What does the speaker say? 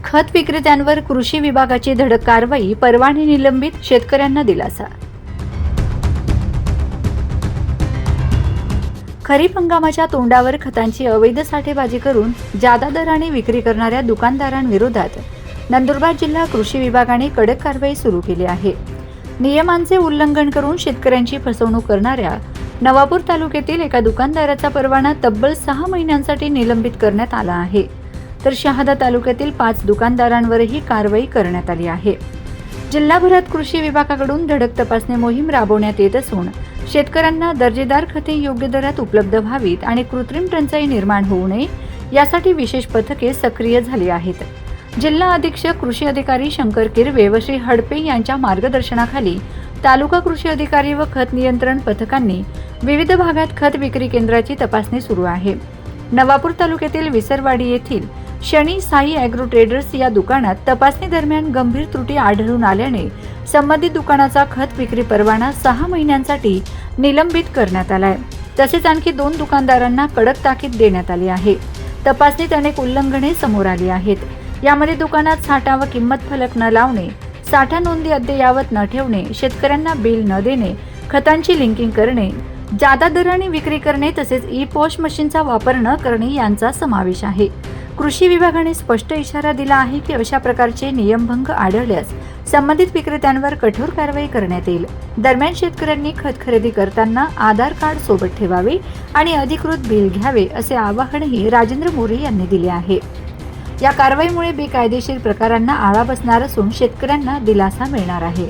खत विक्रेत्यांवर कृषी विभागाची धडक कारवाई, परवाने निलंबित, शेतकऱ्यांना दिलासा। खरीप हंगामाच्या तोंडावर खतांची अवैध साठेबाजी करून जादा दराने विक्री करणाऱ्या दुकानदारांविरोधात नंदुरबार जिल्हा कृषी विभागाने कडक कारवाई सुरू केली आहे। नियमांचे उल्लंघन करून शेतकऱ्यांची फसवणूक करणाऱ्या नवापूर तालुक्यातील एका दुकानदाराचा परवाना तब्बल 6 महिन्यांसाठी निलंबित करण्यात आला आहे, तर शहादा तालुक्यातील 5 दुकानदारांवरही कारवाई करण्यात आली आहे। जिल्हाभरात कृषी विभागाकडून धडक तपासणी मोहीम राबवण्यात येत असून शेतकऱ्यांना दर्जेदार खते योग्य दरात उपलब्ध व्हावीत आणि कृत्रिम टंचाई निर्माण होऊ नये यासाठी विशेष पथके सक्रिय झाली आहेत। जिल्हा अधीक्षक कृषी अधिकारी शंकर किरवे व श्री हडपे यांच्या मार्गदर्शनाखाली तालुका कृषी अधिकारी व खत नियंत्रण पथकांनी विविध भागात खत विक्री केंद्राची तपासणी सुरू आहे। नवापूर तालुक्यातील विसरवाडी येथील शनी साई ॲग्रो ट्रेडर्स या दुकानात तपासणी दरम्यान गंभीर त्रुटी आढळून आल्याने संबंधित दुकानाचा खत विक्री परवाना 6 महिन्यांसाठी निलंबित करण्यात आलाय। तसेच आणखी 2 दुकानदारांना कडक ताकीद देण्यात आली आहे। तपासणीत अनेक उल्लंघने समोर आली आहेत। यामध्ये दुकानात साठा व किंमत फलक न लावणे, साठा नोंदी अद्ययावत न ठेवणे, शेतकऱ्यांना बिल न देणे, खतांची लिंकिंग करणे, जादा दराने विक्री करणे तसेच ई-पोस्ट मशीनचा वापर न करणे यांचा समावेश आहे। कृषी विभागाने स्पष्ट इशारा दिला आहे की अशा प्रकारचे नियमभंग आढळल्यास संबंधित विक्रेत्यांवर कठोर कारवाई करण्यात येईल। दरम्यान शेतकऱ्यांनी खत खरेदी करताना आधार कार्ड सोबत ठेवावे आणि अधिकृत बिल घ्यावे असे आवाहनही राजेंद्र मोरे यांनी दिले आहे। या कारवाईमुळे बेकायदेशीर प्रकारांना आळा बसणार असून शेतकऱ्यांना दिलासा मिळणार आहे।